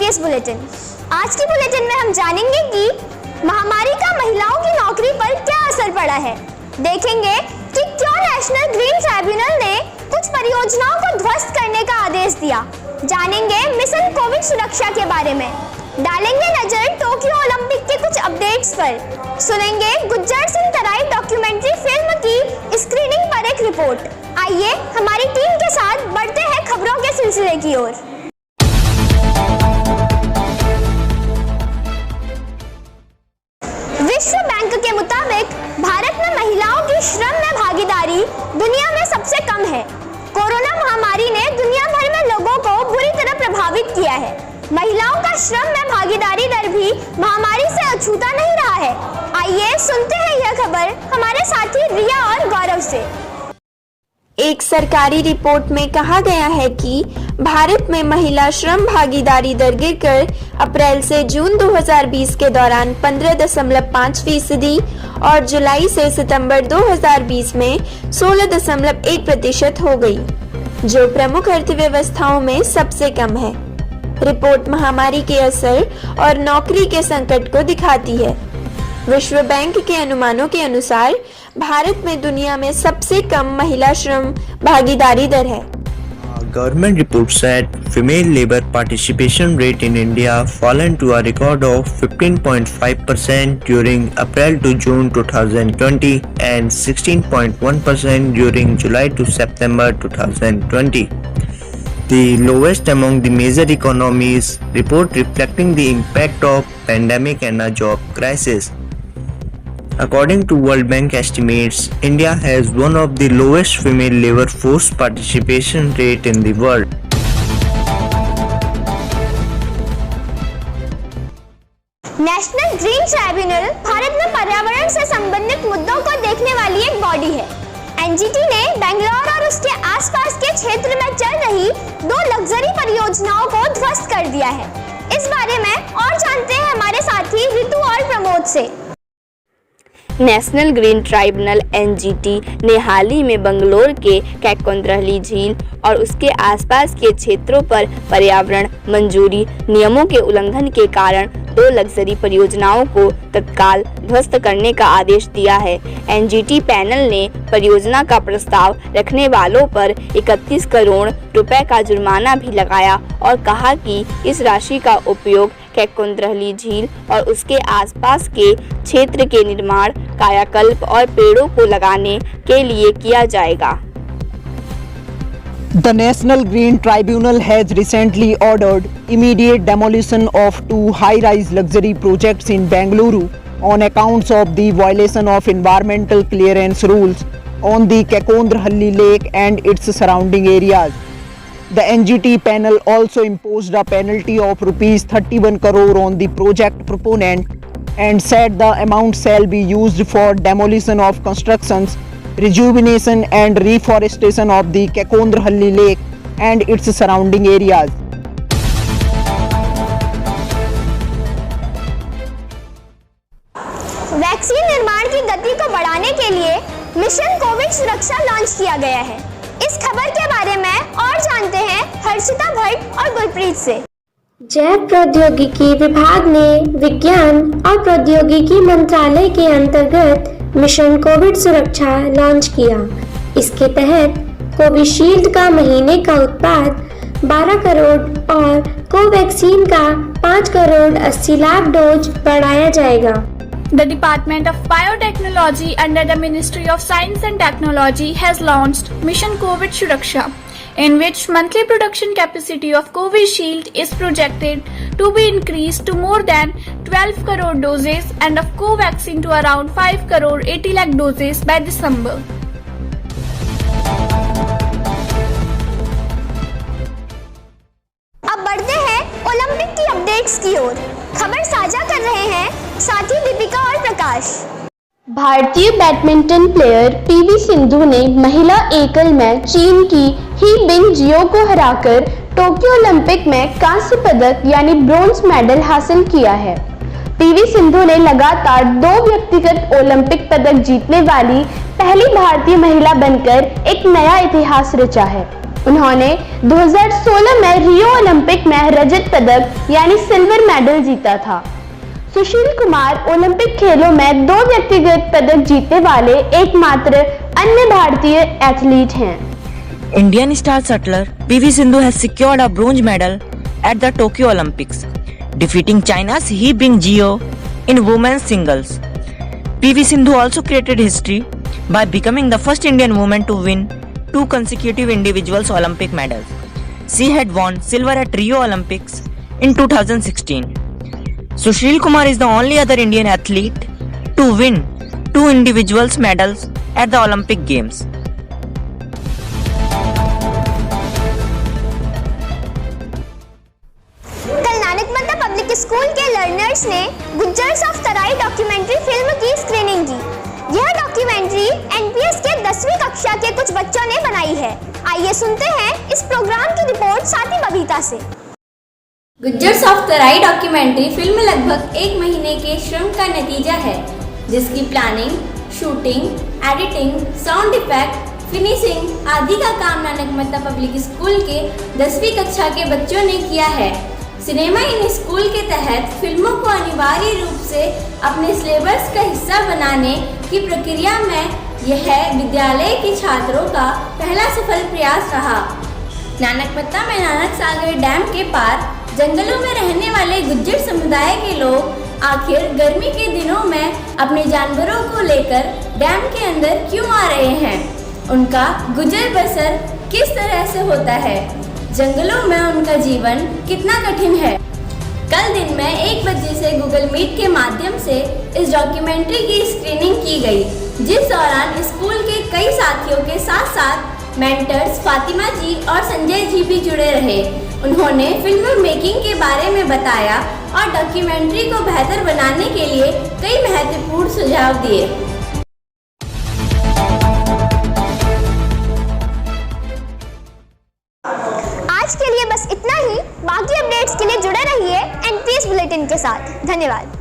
Space bulletin. आज की bulletin में हम जानेंगे कि महामारी का महिलाओं की नौकरी पर क्या असर पड़ा है। देखेंगे कि क्यों नेशनल ग्रीन ट्राइब्यूनल ने कुछ परियोजनाओं को ध्वस्त करने का आदेश दिया। जानेंगे मिशन कोविड सुरक्षा के बारे में। डालेंगे नजर टोक्यो ओलंपिक के कुछ अपडेट्स पर। सुनेंगे गुज्जर सिंह तराई डॉक्यूमेंट्री फिल्म की स्क्रीनिंग पर एक रिपोर्ट। आइए हमारी टीम के साथ बढ़ते हैं खबरों के सिलसिले की ओर। विश्व बैंक के मुताबिक भारत में महिलाओं की श्रम में भागीदारी दुनिया में सबसे कम है। कोरोना महामारी ने दुनिया भर में लोगों को बुरी तरह प्रभावित किया है। महिलाओं का श्रम में भागीदारी दर भी महामारी से अछूता नहीं रहा है। आइए सुनते हैं यह खबर हमारे साथी रिया और गौरव से। एक सरकारी रिपोर्ट में कहा गया है कि भारत में महिला श्रम भागीदारी दर गिरकर अप्रैल से जून 2020 के दौरान 15.5% और जुलाई से सितंबर 2020 में 16.1% हो गई, जो प्रमुख अर्थव्यवस्थाओं में सबसे कम है। रिपोर्ट महामारी के असर और नौकरी के संकट को दिखाती है। विश्व बैंक के अनुमानों के अनुसार भारत में दुनिया में सबसे कम महिला श्रम भागीदारी दर है। Government report said female labor participation rate in India fallen to a record of 15.5% during April to June 2020 and 16.1% during July to September 2020. The lowest among the major economies, report reflecting the impact of pandemic and a job crisis. According to World Bank estimates, India has one of the lowest female labor force participation rate in the world. National green tribunal Bharat में पर्यावरण से संबंधित मुद्दों को देखने वाली एक body है। एनजीटी ने बेंगलोर और उसके आसपास के क्षेत्र में चल रही 2 लग्जरी परियोजनाओं को ध्वस्त कर दिया है। इस बारे में और जानते हैं हमारे साथी रितु और प्रमोद से। नेशनल ग्रीन ट्राइब्यूनल एनजीटी ने हाल ही में बंगलोर के कैकोंद्रहली झील और उसके आसपास के क्षेत्रों पर पर्यावरण मंजूरी नियमों के उल्लंघन के कारण 2 लग्जरी परियोजनाओं को तत्काल ध्वस्त करने का आदेश दिया है। एनजीटी पैनल ने परियोजना का प्रस्ताव रखने वालों पर 31 करोड़ रुपए का जुर्माना भी लगाया और कहा कि इस राशि का उपयोग कैकोंद्रहली झील और उसके आसपास के क्षेत्र के निर्माण, कायाकल्प और पेड़ों को लगाने के लिए किया जाएगा। The National Green Tribunal has recently ordered immediate demolition of 2 high-rise luxury projects in Bengaluru on accounts of the violation of environmental clearance rules on the Kekondrahalli Lake and its surrounding areas. The NGT panel also imposed a penalty of rupees 31 crore on the project proponent and said the amount shall be used for demolition of constructions, rejuvenation and reforestation of the Kekondrahalli Lake and its surrounding areas. Vaccine निर्माण की गति को बढ़ाने के लिए mission Covid सुरक्षा launch किया गया है। इस खबर के बारे में और जानते हैं हर्षिता भट्ट और गुरप्रीत से। जैव प्रौद्योगिकी विभाग ने विज्ञान और प्रौद्योगिकी मंत्रालय के अंतर्गत मिशन कोविड सुरक्षा लॉन्च किया। इसके तहत कोविशील्ड का महीने का उत्पाद 12 करोड़ और कोवैक्सीन का 5 करोड़ 80 लाख डोज बढ़ाया जाएगा। The Department of Biotechnology under the Ministry of Science and Technology has launched Mission COVID Suraksha, in which monthly production capacity of Covishield is projected to be increased to more than 12 crore doses and of Covaxin to around 5 crore 80 lakh doses by December. अब बढ़ते हैं Olympic की updates की ओर। खबर साझा कर रहे हैं साथी दीपिका और प्रकाश। भारतीय बैडमिंटन प्लेयर पीवी सिंधु ने महिला एकल में चीन की ही बिंगजियो को हराकर टोक्यो ओलंपिक में कांस्य पदक यानी ब्रोंज मेडल हासिल किया है। पीवी सिंधु ने लगातार 2 व्यक्तिगत ओलंपिक पदक जीतने वाली पहली भारतीय महिला बनकर एक नया इतिहास रचा है। उन्होंने 2016 में रियो ओलंपिक में रजत पदक यानी सिल्वर मेडल जीता था। सुशील कुमार ओलंपिक खेलों में 2 व्यक्तिगत पदक जीतने वाले एकमात्र अन्य भारतीय एथलीट हैं। Indian star shuttler PV Sindhu has secured a bronze medal at the Tokyo Olympics, defeating China's He Bingjiu in women's singles. PV Sindhu also created history by becoming the first Indian woman to win 2 consecutive individuals Olympic medals. She had won silver at Rio Olympics in 2016. Sushil Kumar is the only other Indian athlete to win 2 individuals medals at the Olympic Games. कल Nanakmatta public school के learners ने Gujjars of Terai documentary film की screening की। यह documentary NPS के 10वीं कक्षा के कुछ बच्चों ने बनाई है। आइए सुनते हैं इस प्रोग्राम की रिपोर्ट साथी बबीता से। Gujjars of Terai documentary film लगभग 1 महीने के श्रम का नतीजा है, जिसकी planning, shooting, editing, sound effect, finishing आदि का काम नानकमत्ता पब्लिक स्कूल के 10वीं कक्षा के बच्चों ने किया है। सिनेमा इन स्कूल के तहत फिल्मों को अनिवार्य रूप से अपने सिलेबस का हिस्सा बनाने की प्रक्रिया में यह विद्यालय के छात्रों का पहला सफल प्रयास रहा। नानकमत्ता में नानक सागर डैम के पार जंगलों में रहने वाले गुज्जर समुदाय के लोग आखिर गर्मी के दिनों में अपने जानवरों को लेकर डैम के अंदर क्यों आ रहे हैं, उनका गुजर बसर किस तरह से होता है, जंगलों में उनका जीवन कितना कठिन है। कल दिन में 1 बजे से गूगल मीट के माध्यम से इस डॉक्यूमेंट्री की स्क्रीनिंग की गई, जिस दौरान स्कूल के कई साथियों के साथ साथ मेंटर्स फातिमा जी और संजय जी भी जुड़े रहे। उन्होंने फिल्म मेकिंग के बारे में बताया और डॉक्यूमेंट्री को बेहतर बनाने के लिए कई महत्वपूर्ण सुझाव दिए। आज के लिए बस इतना ही। बाकी अपडेट्स के लिए जुड़े रहिए एनपीएस बुलेटिन के साथ। धन्यवाद।